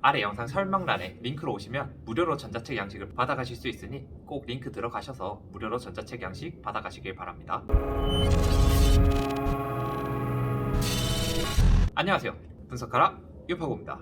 아래 영상 설명란에 링크로 오시면 무료로 전자책 양식을 받아가실 수 있으니 꼭 링크 들어가셔서 무료로 전자책 양식 받아가시길 바랍니다. 안녕하세요. 분석하라 유파고입니다.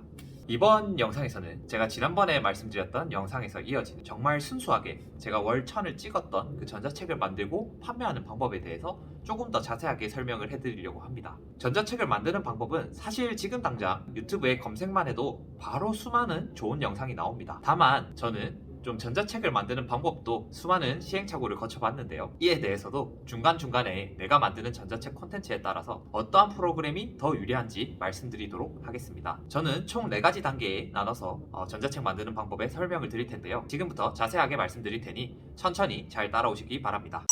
이번 영상에서는 제가 지난번에 말씀드렸던 영상에서 이어지는 정말 순수하게 제가 월 1000을 찍었던 그 전자책을 만들고 판매하는 방법에 대해서 조금 더 자세하게 설명을 해드리려고 합니다. 전자책을 만드는 방법은 사실 지금 당장 유튜브에 검색만 해도 바로 수많은 좋은 영상이 나옵니다. 다만 저는 좀 전자책을 만드는 방법도 수많은 시행착오를 거쳐봤는데요. 이에 대해서도 중간중간에 내가 만드는 전자책 콘텐츠에 따라서 어떠한 프로그램이 더 유리한지 말씀드리도록 하겠습니다. 저는 총 4가지 단계에 나눠서 전자책 만드는 방법에 설명을 드릴 텐데요. 지금부터 자세하게 말씀드릴 테니 천천히 잘 따라오시기 바랍니다.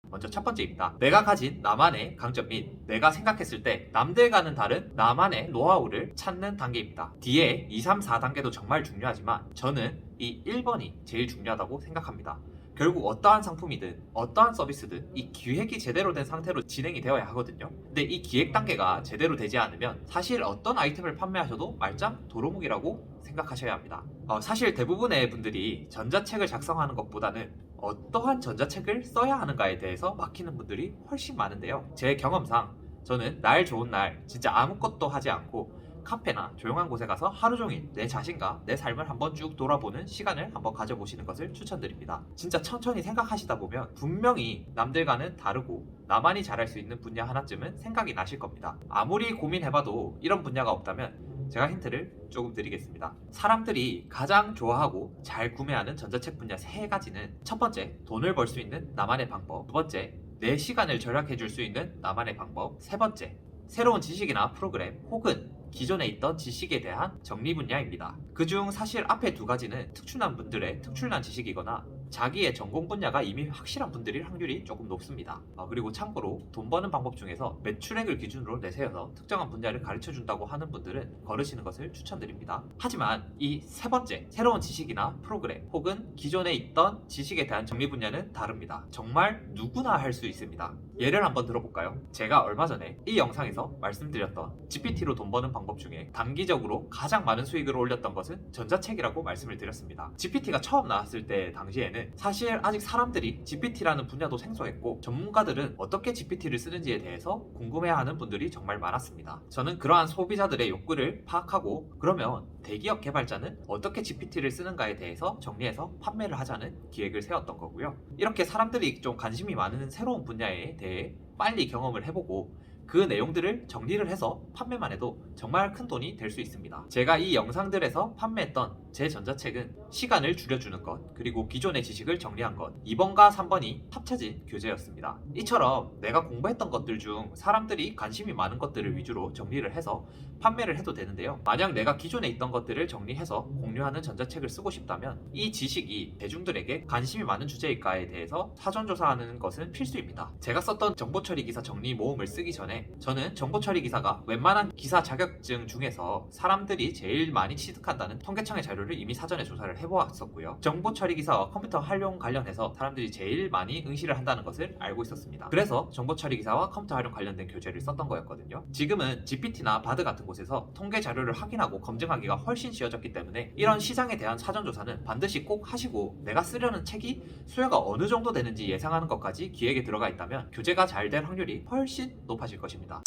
먼저 첫 번째입니다. 내가 가진 나만의 강점 및 내가 생각했을 때 남들과는 다른 나만의 노하우를 찾는 단계입니다. 뒤에 2, 3, 4단계도 정말 중요하지만 저는 이 1번이 제일 중요하다고 생각합니다. 결국 어떠한 상품이든 어떠한 서비스든 이 기획이 제대로 된 상태로 진행이 되어야 하거든요. 근데 이 기획 단계가 제대로 되지 않으면 사실 어떤 아이템을 판매하셔도 말짱 도루묵이라고 생각하셔야 합니다. 사실 대부분의 분들이 전자책을 작성하는 것보다는 어떠한 전자책을 써야 하는가에 대해서 막히는 분들이 훨씬 많은데요. 제 경험상 저는 날 좋은 날 진짜 아무것도 하지 않고 카페나 조용한 곳에 가서 하루 종일 내 자신과 내 삶을 한번 쭉 돌아보는 시간을 한번 가져보시는 것을 추천드립니다. 진짜 천천히 생각하시다 보면 분명히 남들과는 다르고 나만이 잘할 수 있는 분야 하나쯤은 생각이 나실 겁니다. 아무리 고민해봐도 이런 분야가 없다면 제가 힌트를 조금 드리겠습니다. 사람들이 가장 좋아하고 잘 구매하는 전자책 분야 3가지는 첫 번째, 돈을 벌 수 있는 나만의 방법. 두 번째, 내 시간을 절약해 줄 수 있는 나만의 방법. 세 번째, 새로운 지식이나 프로그램 혹은 기존에 있던 지식에 대한 정리 분야입니다. 그중 사실 앞에 2가지는 특출난 분들의 특출난 지식이거나 자기의 전공 분야가 이미 확실한 분들일 확률이 조금 높습니다. 그리고 참고로 돈 버는 방법 중에서 매출액을 기준으로 내세워서 특정한 분야를 가르쳐 준다고 하는 분들은 거르시는 것을 추천드립니다. 하지만 이 세 번째, 새로운 지식이나 프로그램 혹은 기존에 있던 지식에 대한 정리 분야는 다릅니다. 정말 누구나 할 수 있습니다. 예를 한번 들어볼까요? 제가 얼마 전에 이 영상에서 말씀드렸던 GPT로 돈 버는 방법 중에 단기적으로 가장 많은 수익을 올렸던 것은 전자책이라고 말씀을 드렸습니다. GPT가 처음 나왔을 때 당시에는 사실 아직 사람들이 GPT라는 분야도 생소했고 전문가들은 어떻게 GPT를 쓰는지에 대해서 궁금해하는 분들이 정말 많았습니다. 저는 그러한 소비자들의 욕구를 파악하고 그러면 대기업 개발자는 어떻게 GPT를 쓰는가에 대해서 정리해서 판매를 하자는 기획을 세웠던 거고요. 이렇게 사람들이 좀 관심이 많은 새로운 분야에 대해 빨리 경험을 해보고 그 내용들을 정리를 해서 판매만 해도 정말 큰 돈이 될 수 있습니다. 제가 이 영상들에서 판매했던 제 전자책은 시간을 줄여주는 것, 그리고 기존의 지식을 정리한 것, 2번과 3번이 합쳐진 교재였습니다. 이처럼 내가 공부했던 것들 중 사람들이 관심이 많은 것들을 위주로 정리를 해서 판매를 해도 되는데요. 만약 내가 기존에 있던 것들을 정리해서 공유하는 전자책을 쓰고 싶다면 이 지식이 대중들에게 관심이 많은 주제일까에 대해서 사전조사하는 것은 필수입니다. 제가 썼던 정보처리 기사 정리 모음을 쓰기 전에 저는 정보처리 기사가 웬만한 기사 자격증 중에서 사람들이 제일 많이 취득한다는 통계청의 자료를 이미 사전에 조사를 해보았었고요. 정보처리 기사와 컴퓨터 활용 관련해서 사람들이 제일 많이 응시를 한다는 것을 알고 있었습니다. 그래서 정보처리 기사와 컴퓨터 활용 관련된 교재를 썼던 거였거든요. 지금은 GPT나 바드 같은 곳에서 통계 자료를 확인하고 검증하기가 훨씬 쉬워졌기 때문에 이런 시장에 대한 사전조사는 반드시 꼭 하시고 내가 쓰려는 책이 수요가 어느 정도 되는지 예상하는 것까지 기획에 들어가 있다면 교재가 잘 될 확률이 훨씬 높아질 것입니다.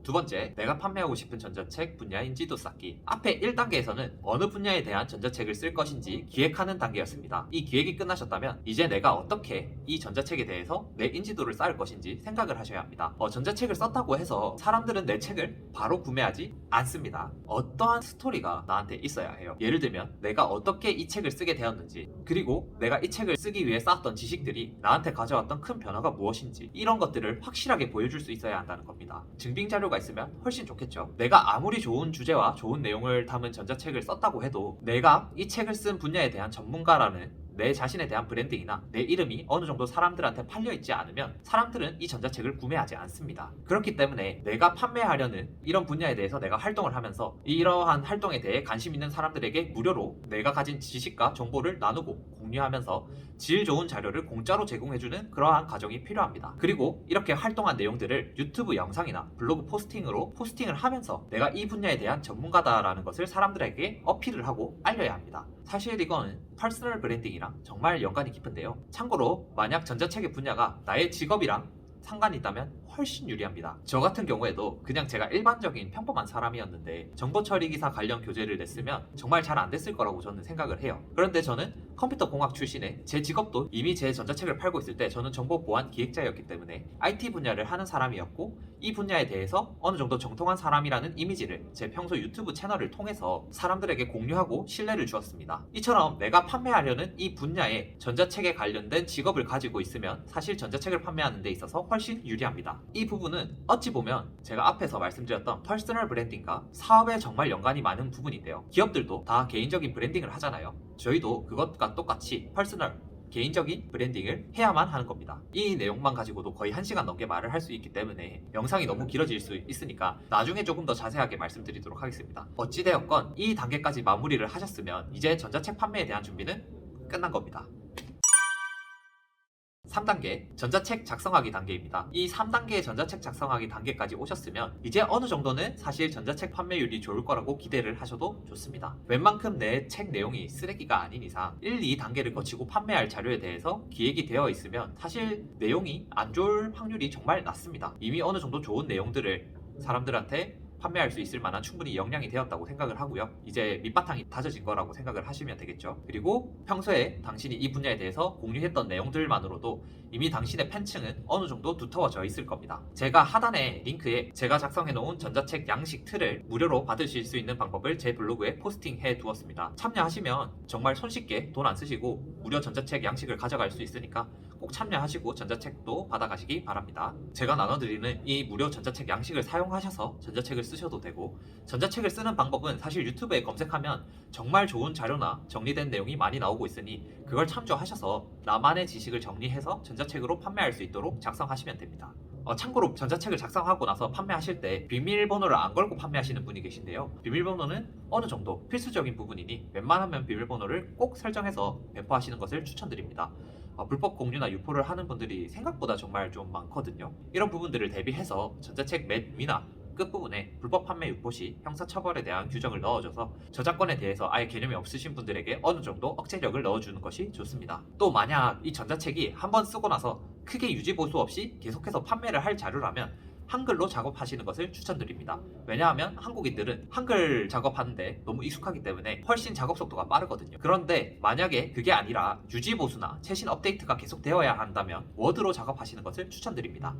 두 번째, 내가 판매하고 싶은 전자책 분야 인지도 쌓기. 앞에 1단계에서는 어느 분야에 대한 전자책을 쓸 것인지 기획하는 단계였습니다. 이 기획이 끝나셨다면 이제 내가 어떻게 이 전자책에 대해서 내 인지도를 쌓을 것인지 생각을 하셔야 합니다. 전자책을 썼다고 해서 사람들은 내 책을 바로 구매하지 않습니다. 어떠한 스토리가 나한테 있어야 해요. 예를 들면 내가 어떻게 이 책을 쓰게 되었는지, 그리고 내가 이 책을 쓰기 위해 쌓았던 지식들이 나한테 가져왔던 큰 변화가 무엇인지, 이런 것들을 확실하게 보여줄 수 있어야 한다는 겁니다. 증빙 자료가 있으면 훨씬 좋겠죠. 내가 아무리 좋은 주제와 좋은 내용을 담은 전자책을 썼다고 해도 내가 이 책을 쓴 분야에 대한 전문가라는 내 자신에 대한 브랜딩이나 내 이름이 어느 정도 사람들한테 팔려있지 않으면 사람들은 이 전자책을 구매하지 않습니다. 그렇기 때문에 내가 판매하려는 이런 분야에 대해서 내가 활동을 하면서 이러한 활동에 대해 관심 있는 사람들에게 무료로 내가 가진 지식과 정보를 나누고 공유하면서 질 좋은 자료를 공짜로 제공해주는 그러한 과정이 필요합니다. 그리고 이렇게 활동한 내용들을 유튜브 영상이나 블로그 포스팅으로 포스팅을 하면서 내가 이 분야에 대한 전문가다라는 것을 사람들에게 어필을 하고 알려야 합니다. 사실 이거는 퍼스널 브랜딩이랑 정말 연관이 깊은데요. 참고로 만약 전자책의 분야가 나의 직업이랑 상관이 있다면 훨씬 유리합니다. 저 같은 경우에도 그냥 제가 일반적인 평범한 사람이었는데 정보 처리 기사 관련 교재를 냈으면 정말 잘 안 됐을 거라고 저는 생각을 해요. 그런데 저는 컴퓨터 공학 출신에 제 직업도 이미 제 전자책을 팔고 있을 때 저는 정보 보안 기획자였기 때문에 IT 분야를 하는 사람이었고 이 분야에 대해서 어느 정도 정통한 사람이라는 이미지를 제 평소 유튜브 채널을 통해서 사람들에게 공유하고 신뢰를 주었습니다. 이처럼 내가 판매하려는 이 분야에 전자책에 관련된 직업을 가지고 있으면 사실 전자책을 판매하는 데 있어서 훨씬 유리합니다. 이 부분은 어찌 보면 제가 앞에서 말씀드렸던 퍼스널 브랜딩과 사업에 정말 연관이 많은 부분인데요. 기업들도 다 개인적인 브랜딩을 하잖아요. 저희도 그것과 똑같이 퍼스널 개인적인 브랜딩을 해야만 하는 겁니다. 이 내용만 가지고도 거의 1시간 넘게 말을 할 수 있기 때문에 영상이 너무 길어질 수 있으니까 나중에 조금 더 자세하게 말씀드리도록 하겠습니다. 어찌되었건 이 단계까지 마무리를 하셨으면 이제 전자책 판매에 대한 준비는 끝난 겁니다. 3단계 전자책 작성하기 단계입니다. 이 3단계의 전자책 작성하기 단계까지 오셨으면 이제 어느 정도는 사실 전자책 판매율이 좋을 거라고 기대를 하셔도 좋습니다. 웬만큼 내 책 내용이 쓰레기가 아닌 이상 1, 2단계를 거치고 판매할 자료에 대해서 기획이 되어 있으면 사실 내용이 안 좋을 확률이 정말 낮습니다. 이미 어느 정도 좋은 내용들을 사람들한테 판매할 수 있을 만한 충분히 역량이 되었다고 생각을 하고요. 이제 밑바탕이 다져진 거라고 생각을 하시면 되겠죠. 그리고 평소에 당신이 이 분야에 대해서 공유했던 내용들만으로도 이미 당신의 팬층은 어느 정도 두터워져 있을 겁니다. 제가 하단에 링크에 제가 작성해 놓은 전자책 양식 틀을 무료로 받으실 수 있는 방법을 제 블로그에 포스팅해 두었습니다. 참여하시면 정말 손쉽게 돈 안 쓰시고 무료 전자책 양식을 가져갈 수 있으니까 꼭 참여하시고 전자책도 받아가시기 바랍니다. 제가 나눠드리는 이 무료 전자책 양식을 사용하셔서 전자책을 쓰셔도 되고, 전자책을 쓰는 방법은 사실 유튜브에 검색하면 정말 좋은 자료나 정리된 내용이 많이 나오고 있으니 그걸 참조하셔서 나만의 지식을 정리해서 전자책으로 판매할 수 있도록 작성하시면 됩니다. 참고로 전자책을 작성하고 나서 판매하실 때 비밀번호를 안 걸고 판매하시는 분이 계신데요. 비밀번호는 어느 정도 필수적인 부분이니 웬만하면 비밀번호를 꼭 설정해서 배포하시는 것을 추천드립니다. 불법 공유나 유포를 하는 분들이 생각보다 정말 좀 많거든요. 이런 부분들을 대비해서 전자책 맨 위나 끝부분에 불법 판매 유포 시 형사처벌에 대한 규정을 넣어줘서 저작권에 대해서 아예 개념이 없으신 분들에게 어느 정도 억제력을 넣어주는 것이 좋습니다. 또 만약 이 전자책이 한번 쓰고 나서 크게 유지보수 없이 계속해서 판매를 할 자료라면 한글로 작업하시는 것을 추천드립니다. 왜냐하면 한국인들은 한글 작업하는데 너무 익숙하기 때문에 훨씬 작업 속도가 빠르거든요. 그런데 만약에 그게 아니라 유지보수나 최신 업데이트가 계속 되어야 한다면 워드로 작업하시는 것을 추천드립니다.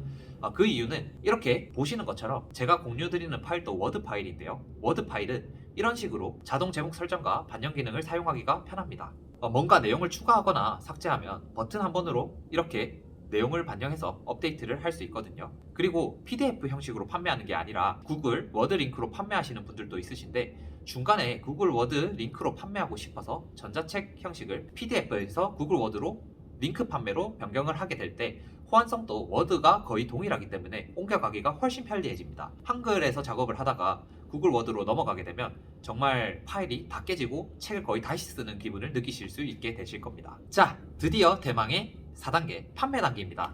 그 이유는 이렇게 보시는 것처럼 제가 공유드리는 파일도 워드 파일인데요. 워드 파일은 이런 식으로 자동 제목 설정과 반영 기능을 사용하기가 편합니다. 뭔가 내용을 추가하거나 삭제하면 버튼 한 번으로 이렇게 내용을 반영해서 업데이트를 할 수 있거든요. 그리고 PDF 형식으로 판매하는 게 아니라 구글 워드 링크로 판매하시는 분들도 있으신데 중간에 구글 워드 링크로 판매하고 싶어서 전자책 형식을 PDF에서 구글 워드로 링크 판매로 변경을 하게 될 때 호환성도 워드가 거의 동일하기 때문에 옮겨가기가 훨씬 편리해집니다. 한글에서 작업을 하다가 구글 워드로 넘어가게 되면 정말 파일이 다 깨지고 책을 거의 다시 쓰는 기분을 느끼실 수 있게 되실 겁니다. 자, 드디어 대망의 4단계 판매 단계입니다.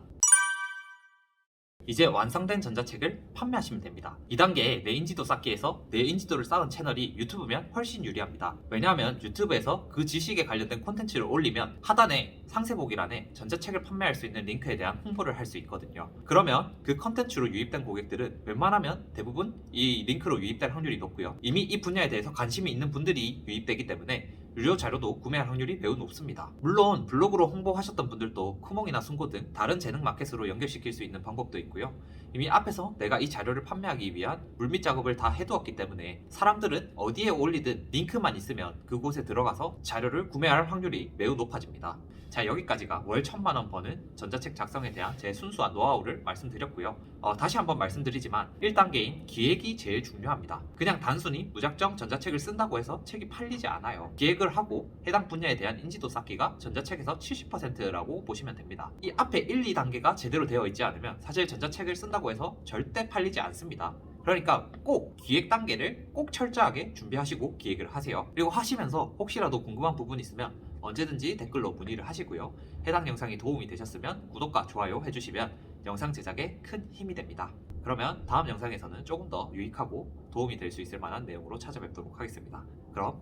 이제 완성된 전자책을 판매하시면 됩니다. 2단계에 내 인지도 쌓기에서 내 인지도를 쌓은 채널이 유튜브면 훨씬 유리합니다. 왜냐하면 유튜브에서 그 지식에 관련된 콘텐츠를 올리면 하단에 상세보기란에 전자책을 판매할 수 있는 링크에 대한 홍보를 할 수 있거든요. 그러면 그 콘텐츠로 유입된 고객들은 웬만하면 대부분 이 링크로 유입될 확률이 높고요. 이미 이 분야에 대해서 관심이 있는 분들이 유입되기 때문에 유료 자료도 구매할 확률이 매우 높습니다. 물론 블로그로 홍보하셨던 분들도 쿠몽이나 숨고 등 다른 재능 마켓으로 연결시킬 수 있는 방법도 있고요. 이미 앞에서 내가 이 자료를 판매하기 위한 물밑 작업을 다 해두었기 때문에 사람들은 어디에 올리든 링크만 있으면 그곳에 들어가서 자료를 구매할 확률이 매우 높아집니다. 자, 여기까지가 월 1,000만 원 버는 전자책 작성에 대한 제 순수한 노하우를 말씀드렸고요. 다시 한번 말씀드리지만 1단계인 기획이 제일 중요합니다. 그냥 단순히 무작정 전자책을 쓴다고 해서 책이 팔리지 않아요. 기획을 하고 해당 분야에 대한 인지도 쌓기가 전자책에서 70%라고 보시면 됩니다. 이 앞에 1, 2단계가 제대로 되어 있지 않으면 사실 전자책을 쓴다고 해서 절대 팔리지 않습니다. 그러니까 꼭 기획 단계를 꼭 철저하게 준비하시고 기획을 하세요. 그리고 하시면서 혹시라도 궁금한 부분이 있으면 언제든지 댓글로 문의를 하시고요. 해당 영상이 도움이 되셨으면 구독과 좋아요 해주시면 영상 제작에 큰 힘이 됩니다. 그러면 다음 영상에서는 조금 더 유익하고 도움이 될 수 있을 만한 내용으로 찾아뵙도록 하겠습니다. 그럼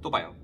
또 봐요.